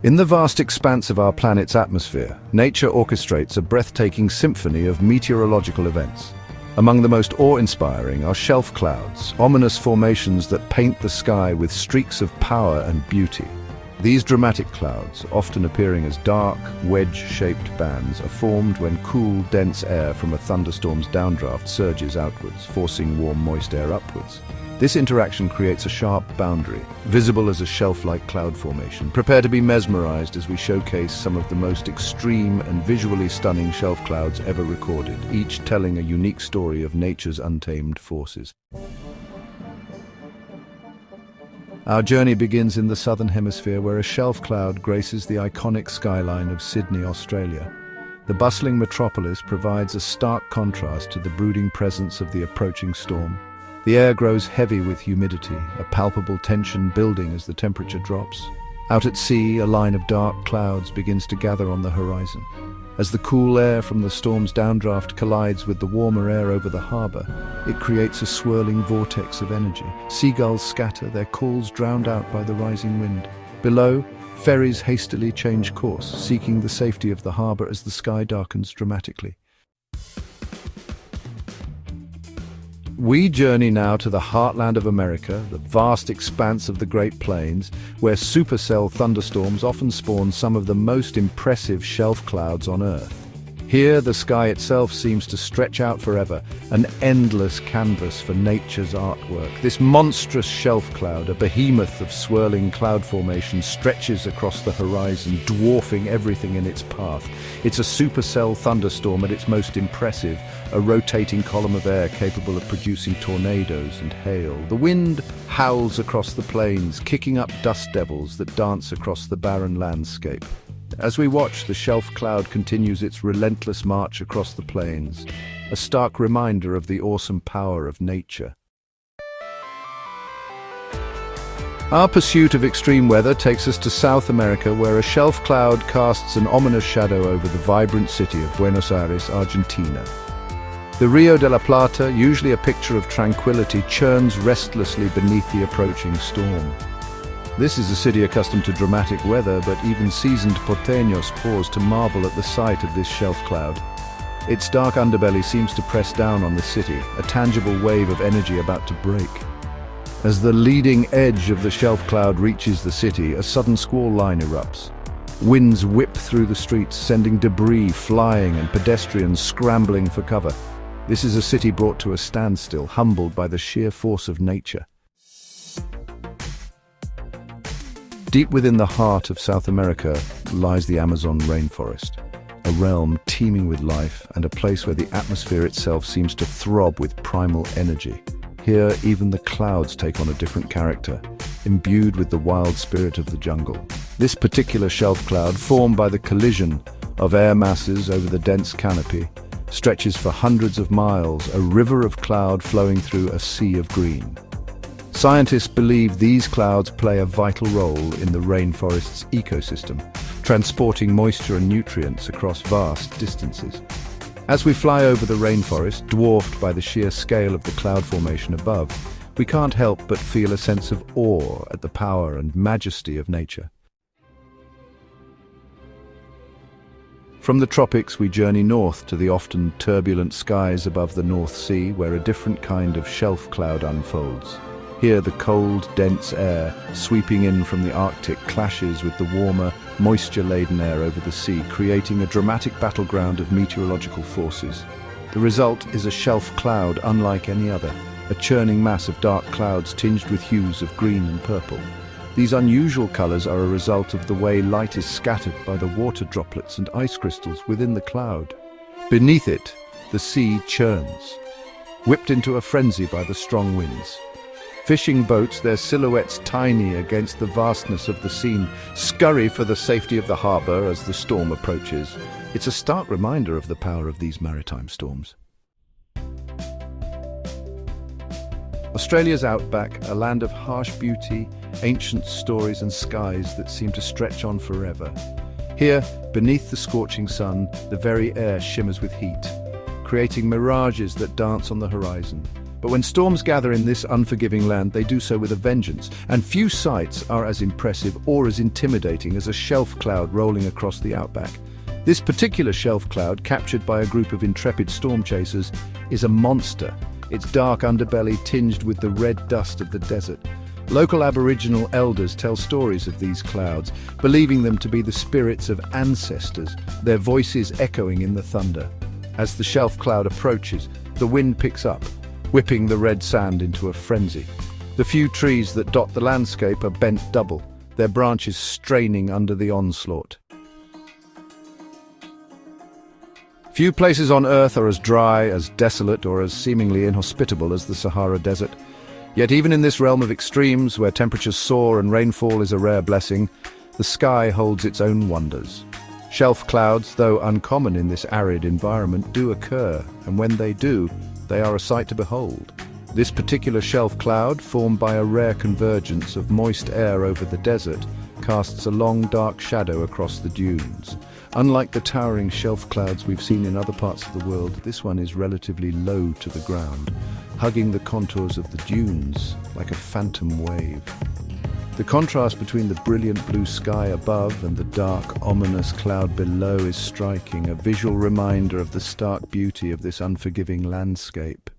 In the vast expanse of our planet's atmosphere, nature orchestrates a breathtaking symphony of meteorological events. Among the most awe-inspiring are shelf clouds, ominous formations that paint the sky with streaks of power and beauty. These dramatic clouds, often appearing as dark, wedge-shaped bands, are formed when cool, dense air from a thunderstorm's downdraft surges outwards, forcing warm, moist air upwards. This interaction creates a sharp boundary, visible as a shelf-like cloud formation. Prepare to be mesmerized as we showcase some of the most extreme and visually stunning shelf clouds ever recorded, each telling a unique story of nature's untamed forces. Our journey begins in the southern hemisphere, where a shelf cloud graces the iconic skyline of Sydney, Australia. The bustling metropolis provides a stark contrast to the brooding presence of the approaching storm. The air grows heavy with humidity, a palpable tension building as the temperature drops. Out at sea, a line of dark clouds begins to gather on the horizon. As the cool air from the storm's downdraft collides with the warmer air over the harbour, it creates a swirling vortex of energy. Seagulls scatter, their calls drowned out by the rising wind. Below, ferries hastily change course, seeking the safety of the harbour as the sky darkens dramatically. We journey now to the heartland of America, the vast expanse of the Great Plains, where supercell thunderstorms often spawn some of the most impressive shelf clouds on Earth. Here, the sky itself seems to stretch out forever, an endless canvas for nature's artwork. This monstrous shelf cloud, a behemoth of swirling cloud formations, stretches across the horizon, dwarfing everything in its path. It's a supercell thunderstorm at its most impressive, a rotating column of air capable of producing tornadoes and hail. The wind howls across the plains, kicking up dust devils that dance across the barren landscape. As we watch, the shelf cloud continues its relentless march across the plains, a stark reminder of the awesome power of nature. Our pursuit of extreme weather takes us to South America, where a shelf cloud casts an ominous shadow over the vibrant city of Buenos Aires, Argentina. The Rio de la Plata, usually a picture of tranquility, churns restlessly beneath the approaching storm. This is a city accustomed to dramatic weather, but even seasoned porteños pause to marvel at the sight of this shelf cloud. Its dark underbelly seems to press down on the city, a tangible wave of energy about to break. As the leading edge of the shelf cloud reaches the city, a sudden squall line erupts. Winds whip through the streets, sending debris flying and pedestrians scrambling for cover. This is a city brought to a standstill, humbled by the sheer force of nature. Deep within the heart of South America lies the Amazon rainforest, a realm teeming with life and a place where the atmosphere itself seems to throb with primal energy. Here, even the clouds take on a different character, imbued with the wild spirit of the jungle. This particular shelf cloud, formed by the collision of air masses over the dense canopy, stretches for hundreds of miles, a river of cloud flowing through a sea of green. Scientists believe these clouds play a vital role in the rainforest's ecosystem, transporting moisture and nutrients across vast distances. As we fly over the rainforest, dwarfed by the sheer scale of the cloud formation above, we can't help but feel a sense of awe at the power and majesty of nature. From the tropics, we journey north to the often turbulent skies above the North Sea, where a different kind of shelf cloud unfolds. Here, the cold, dense air sweeping in from the Arctic clashes with the warmer, moisture-laden air over the sea, creating a dramatic battleground of meteorological forces. The result is a shelf cloud unlike any other, a churning mass of dark clouds tinged with hues of green and purple. These unusual colors are a result of the way light is scattered by the water droplets and ice crystals within the cloud. Beneath it, the sea churns, whipped into a frenzy by the strong winds. Fishing boats, their silhouettes tiny against the vastness of the scene, scurry for the safety of the harbour as the storm approaches. It's a stark reminder of the power of these maritime storms. Australia's outback, a land of harsh beauty, ancient stories and skies that seem to stretch on forever. Here, beneath the scorching sun, the very air shimmers with heat, creating mirages that dance on the horizon. But when storms gather in this unforgiving land, they do so with a vengeance, and few sights are as impressive or as intimidating as a shelf cloud rolling across the outback. This particular shelf cloud, captured by a group of intrepid storm chasers, is a monster, its dark underbelly tinged with the red dust of the desert. Local Aboriginal elders tell stories of these clouds, believing them to be the spirits of ancestors, their voices echoing in the thunder. As the shelf cloud approaches, the wind picks up, whipping the red sand into a frenzy. The few trees that dot the landscape are bent double, their branches straining under the onslaught. Few places on Earth are as dry, as desolate, or as seemingly inhospitable as the Sahara Desert. Yet even in this realm of extremes, where temperatures soar and rainfall is a rare blessing, the sky holds its own wonders. Shelf clouds, though uncommon in this arid environment, do occur, and when they do, they are a sight to behold. This particular shelf cloud, formed by a rare convergence of moist air over the desert, casts a long dark shadow across the dunes. Unlike the towering shelf clouds we've seen in other parts of the world, this one is relatively low to the ground, hugging the contours of the dunes like a phantom wave. The contrast between the brilliant blue sky above and the dark, ominous cloud below is striking, a visual reminder of the stark beauty of this unforgiving landscape.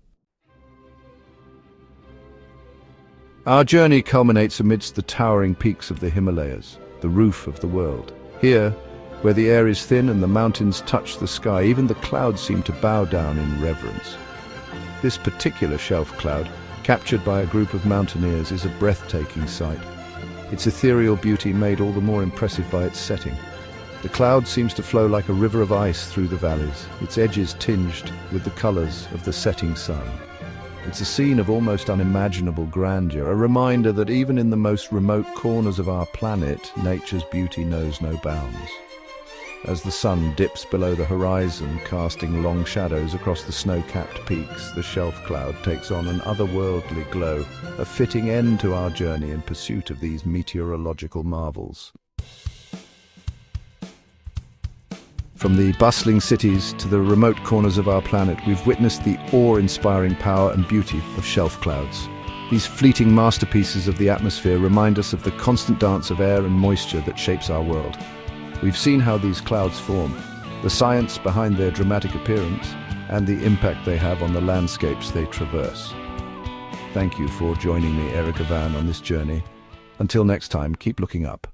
Our journey culminates amidst the towering peaks of the Himalayas, the roof of the world. Here, where the air is thin and the mountains touch the sky, even the clouds seem to bow down in reverence. This particular shelf cloud, captured by a group of mountaineers, is a breathtaking sight. Its ethereal beauty made all the more impressive by its setting. The cloud seems to flow like a river of ice through the valleys, its edges tinged with the colors of the setting sun. It's a scene of almost unimaginable grandeur, a reminder that even in the most remote corners of our planet, nature's beauty knows no bounds. As the sun dips below the horizon, casting long shadows across the snow-capped peaks, the shelf cloud takes on an otherworldly glow, a fitting end to our journey in pursuit of these meteorological marvels. From the bustling cities to the remote corners of our planet, we've witnessed the awe-inspiring power and beauty of shelf clouds. These fleeting masterpieces of the atmosphere remind us of the constant dance of air and moisture that shapes our world. We've seen how these clouds form, the science behind their dramatic appearance, and the impact they have on the landscapes they traverse. Thank you for joining me, Erica Van, on this journey. Until next time, keep looking up.